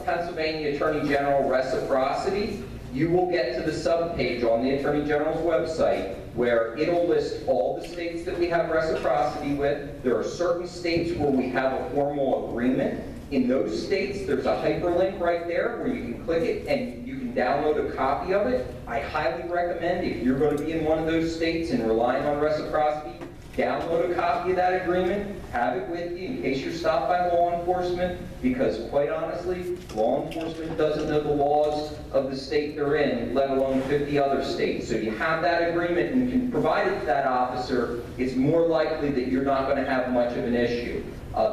Pennsylvania Attorney General reciprocity, you will get to the subpage on the Attorney General's website where it'll list all the states that we have reciprocity with. There are certain states where we have a formal agreement. In those states, there's a hyperlink right there where you can click it and you can download a copy of it. I highly recommend, if you're going to be in one of those states and relying on reciprocity, download a copy of that agreement, have it with you in case you're stopped by law enforcement, because quite honestly, law enforcement doesn't know the laws of the state they're in, let alone 50 other states. So you have that agreement and can provide it to that officer, it's more likely that you're not going to have much of an issue.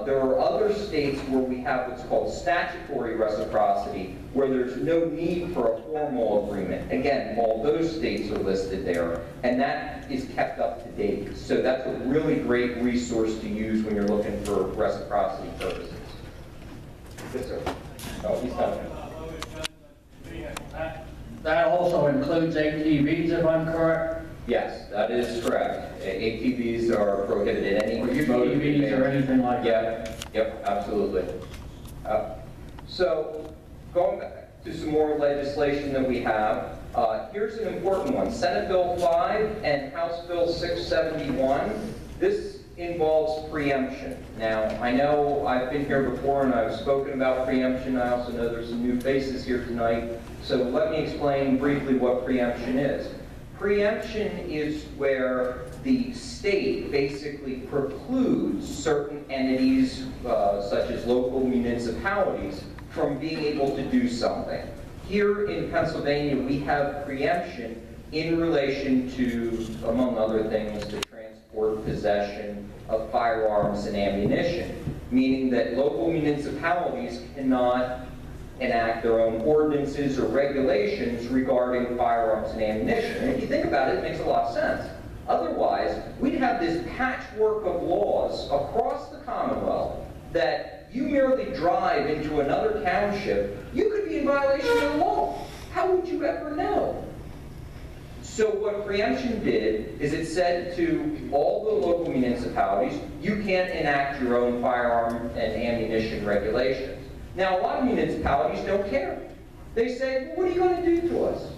There are other states where we have what's called statutory reciprocity, where there's no need for a formal agreement. Again, all those states are listed there, and that is kept up to date. So that's a really great resource to use when you're looking for reciprocity purposes. Yes, sir. Oh, he's done. That also includes ATVs, if I'm correct? Yes, that is correct. ATVs are prohibited. Any UTVs or anything like that? Yep, absolutely. So, going back to some more legislation that we have, here's an important one. Senate Bill 5 and House Bill 671. This involves preemption. Now, I know I've been here before and I've spoken about preemption. I also know there's some new faces here tonight. So let me explain briefly what preemption is. Preemption is where the state basically precludes certain entities, such as local municipalities, from being able to do something. Here in Pennsylvania, we have preemption in relation to, among other things, the transport, possession of firearms and ammunition, meaning that local municipalities cannot enact their own ordinances or regulations regarding firearms and ammunition. And if you think about it, it makes a lot of sense. Otherwise, we'd have this patchwork of laws across the Commonwealth that you merely drive into another township, you could be in violation of the law. How would you ever know? So what preemption did is it said to all the local municipalities, you can't enact your own firearm and ammunition regulations. Now, a lot of municipalities don't care. They say, well, what are you going to do to us?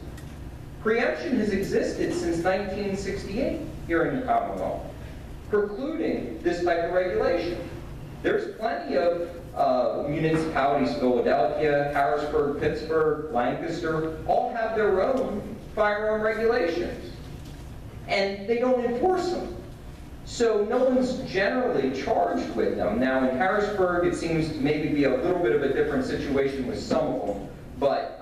Preemption has existed since 1968 here in the Commonwealth, precluding this type of regulation. There's plenty of municipalities, Philadelphia, Harrisburg, Pittsburgh, Lancaster, all have their own firearm regulations, and they don't enforce them. So no one's generally charged with them. Now in Harrisburg, it seems to maybe be a little bit of a different situation with some of them, but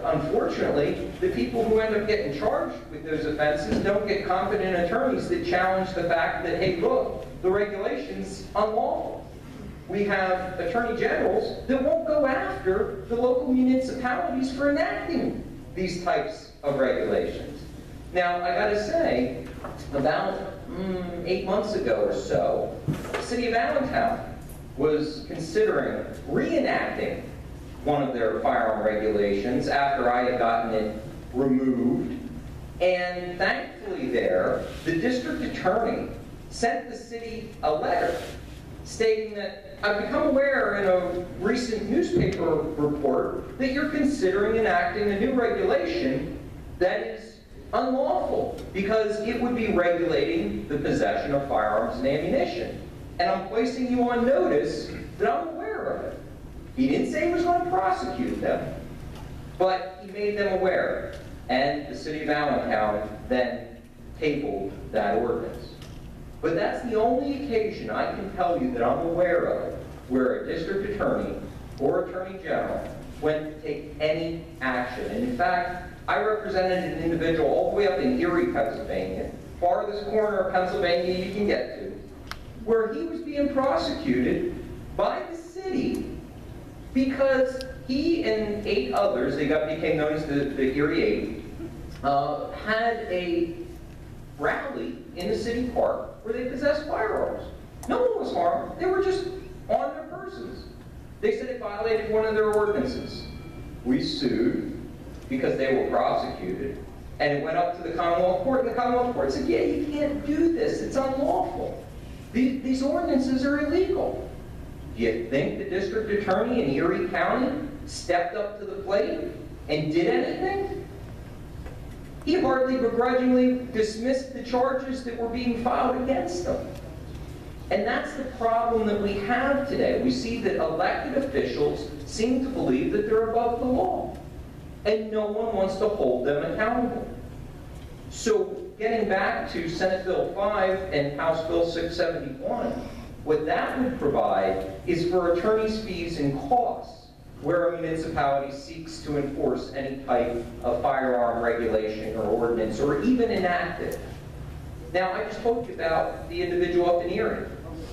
unfortunately, the people who end up getting charged with those offenses don't get competent attorneys that challenge the fact that, hey, look, the regulation's unlawful. we have attorney generals that won't go after the local municipalities for enacting these types of regulations. Now, I gotta say, about 8 months ago or so, the city of Allentown was considering reenacting one of their firearm regulations after I had gotten it removed. And thankfully there, the district attorney sent the city a letter stating that I've become aware in a recent newspaper report that you're considering enacting a new regulation that is unlawful because it would be regulating the possession of firearms and ammunition. And I'm placing you on notice that I'm aware of it. He didn't say he was going to prosecute them, but he made them aware. And the city of Allentown then tabled that ordinance. But that's the only occasion I can tell you that I'm aware of where a district attorney or attorney general went to take any action. And in fact, I represented an individual all the way up in Erie, Pennsylvania, farthest corner of Pennsylvania you can get to, where he was being prosecuted by the city because he and 8 others, they became known as the Erie 8, had a rally in the city park where they possessed firearms. No one was harmed. They were just on their persons. They said it violated one of their ordinances. We sued because they were prosecuted, and it went up to the Commonwealth Court, and the Commonwealth Court said, yeah, you can't do this. It's unlawful. These ordinances are illegal. Do you think the district attorney in Erie County stepped up to the plate and did anything? He hardly begrudgingly dismissed the charges that were being filed against him. And that's the problem that we have today. We see that elected officials seem to believe that they're above the law, and no one wants to hold them accountable. So getting back to Senate Bill 5 and House Bill 671, what that would provide is for attorney's fees and costs where a municipality seeks to enforce any type of firearm regulation or ordinance or even enact it. Now, I just told you about the individual up in Erie.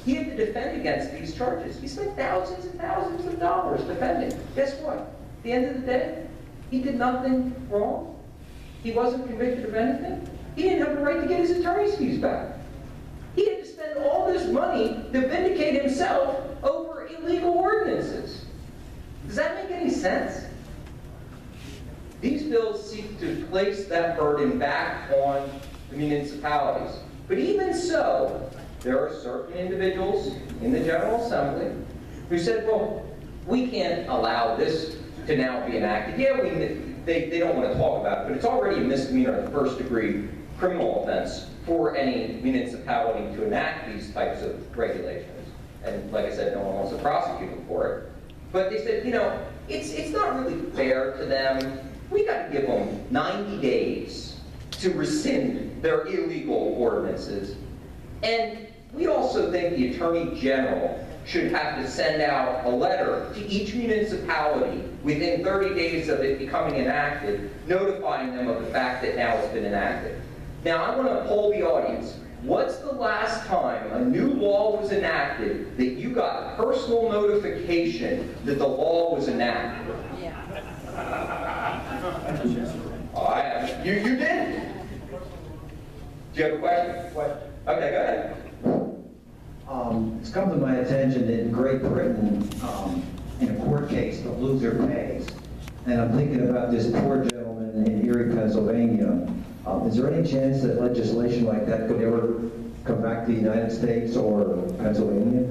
He had to defend against these charges. He spent thousands and thousands of dollars defending. Guess what? At the end of the day, he did nothing wrong. He wasn't convicted of anything. He didn't have the right to get his attorney's fees back. He had to spend all this money to vindicate himself over illegal ordinances. Does that make any sense? These bills seek to place that burden back on the municipalities. But even so, there are certain individuals in the General Assembly who said, well, we can't allow this to now be enacted. Yeah, they don't want to talk about it, but it's already a misdemeanor and first-degree criminal offense for any municipality to enact these types of regulations. And like I said, no one wants to prosecute them for it. But they said, you know, it's not really fair to them. We got to give them 90 days to rescind their illegal ordinances. And we also think the Attorney General should have to send out a letter to each municipality within 30 days of it becoming enacted, notifying them of the fact that now it's been enacted. Now, I want to poll the audience. What's the last time a new law was enacted that you got personal notification that the law was enacted? Yeah. I haven't. You did? Do you have a question? Okay, go ahead. It's come to my attention that in Great Britain, in a court case, the loser pays. And I'm thinking about this poor gentleman in Erie, Pennsylvania. Is there any chance that legislation like that could ever come back to the United States or Pennsylvania?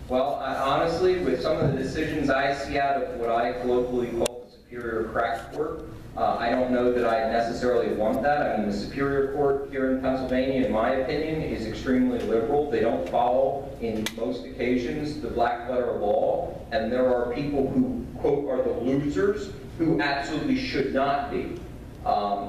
Well, honestly, with some of the decisions I see out of what I colloquially call the Superior Crack Court, I don't know that I necessarily want that. I mean, the Superior Court here in Pennsylvania, in my opinion, is extremely liberal. They don't follow, in most occasions, the black letter law, and there are people who, quote, are the losers who absolutely should not be.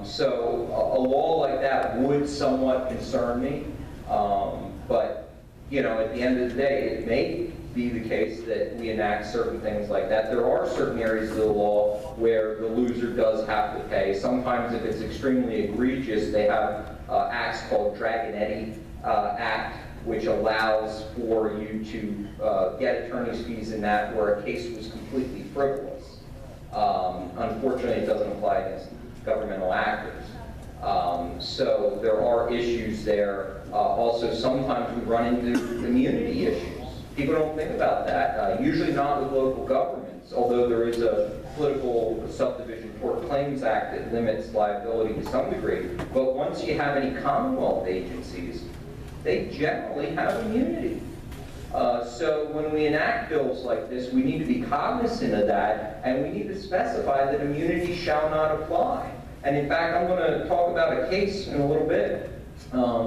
So a law like that would somewhat concern me, but you know, at the end of the day, it may be the case that we enact certain things like that. There are certain areas of the law where the loser does have to pay. Sometimes if it's extremely egregious, they have acts called Dragonetti Act which allows for you to get attorney's fees in that where a case was completely frivolous. Unfortunately, it doesn't apply against governmental actors. So there are issues there. Also, sometimes we run into immunity issues. People don't think about that, usually not with local governments, although there is a political subdivision tort claims act that limits liability to some degree. But once you have any Commonwealth agencies, they generally have immunity. So when we enact bills like this, we need to be cognizant of that, and we need to specify that immunity shall not apply. And in fact, I'm going to talk about a case in a little bit,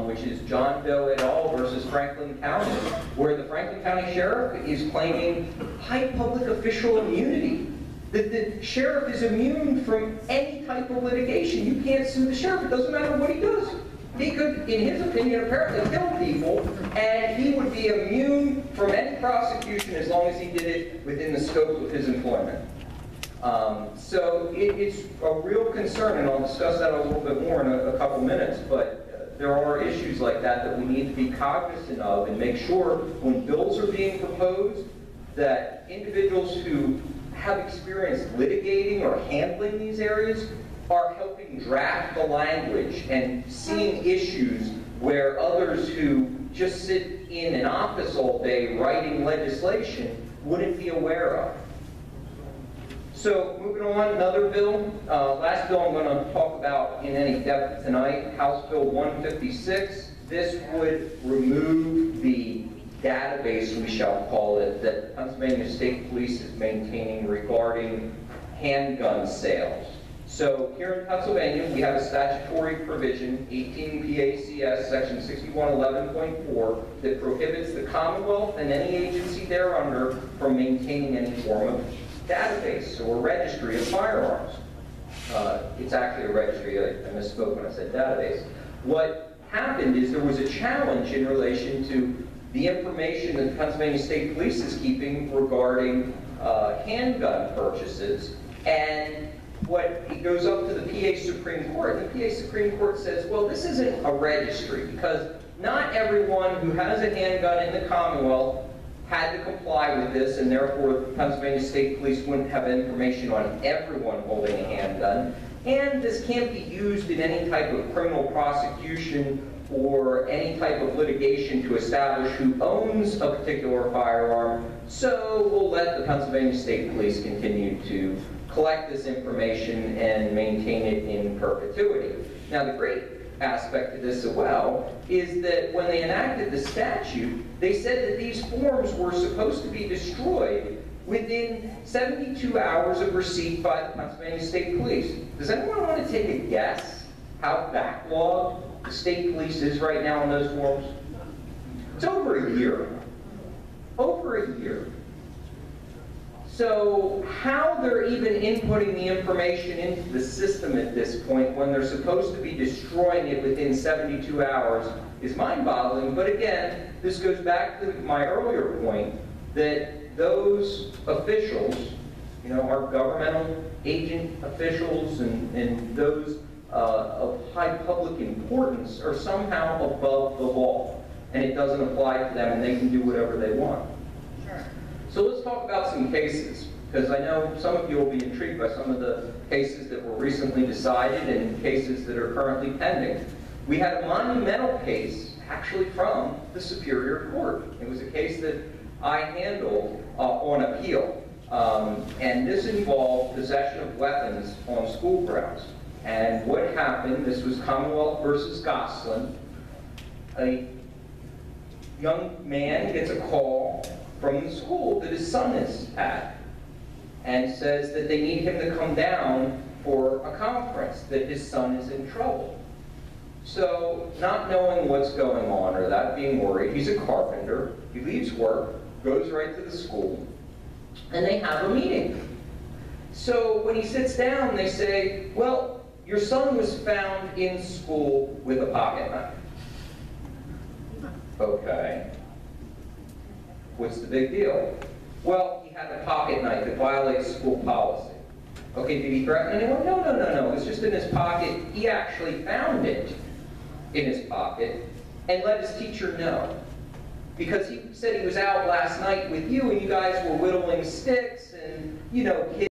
which is John Doe et al. Versus Franklin County, where the Franklin County Sheriff is claiming high public official immunity. That the sheriff is immune from any type of litigation. You can't sue the sheriff. It doesn't matter what he does. He could, in his opinion, apparently kill people, and he would be immune from any prosecution as long as he did it within the scope of his employment. So it's a real concern, and I'll discuss that a little bit more in a couple minutes, but there are issues like that that we need to be cognizant of and make sure when bills are being proposed that individuals who have experience litigating or handling these areas are helping draft the language and seeing issues where others who just sit in an office all day writing legislation wouldn't be aware of. So moving on, another bill. Last bill I'm going to talk about in any depth tonight, House Bill 156. This would remove the database, we shall call it, that Pennsylvania State Police is maintaining regarding handgun sales. So here in Pennsylvania, we have a statutory provision, 18 PACS section 6111.4, that prohibits the Commonwealth and any agency thereunder from maintaining any form of database or registry of firearms. It's actually a registry. I misspoke when I said database. What happened is there was a challenge in relation to the information that the Pennsylvania State Police is keeping regarding handgun purchases, and it goes up to the PA Supreme Court. The PA Supreme Court says, well, this isn't a registry because not everyone who has a handgun in the Commonwealth had to comply with this, and therefore the Pennsylvania State Police wouldn't have information on everyone holding a handgun. And this can't be used in any type of criminal prosecution or any type of litigation to establish who owns a particular firearm. So we'll let the Pennsylvania State Police continue to collect this information and maintain it in perpetuity. Now the great aspect of this as well is that when they enacted the statute, they said that these forms were supposed to be destroyed within 72 hours of receipt by the Pennsylvania State Police. Does anyone want to take a guess how backlogged the state police is right now on those forms? It's over a year. Over a year. So how they're even inputting the information into the system at this point when they're supposed to be destroying it within 72 hours is mind-boggling. But again, this goes back to my earlier point that those officials, our governmental agent officials and those of high public importance are somehow above the law. And it doesn't apply to them and they can do whatever they want. So let's talk about some cases, because I know some of you will be intrigued by some of the cases that were recently decided and cases that are currently pending. We had a monumental case actually from the Superior Court. It was a case that I handled on appeal, and this involved possession of weapons on school grounds. And what happened, this was Commonwealth versus Gosselin. A young man gets a call from the school that his son is at and says that they need him to come down for a conference, that his son is in trouble. So, not knowing what's going on or that being worried, he's a carpenter, he leaves work, goes right to the school, and they have a meeting. So when he sits down, they say, well, your son was found in school with a pocket knife. Okay. What's the big deal? Well, he had a pocket knife that violates school policy. Okay, did he threaten anyone? No. It was just in his pocket. He actually found it in his pocket and let his teacher know. because he said he was out last night with you and you guys were whittling sticks and, you know, kids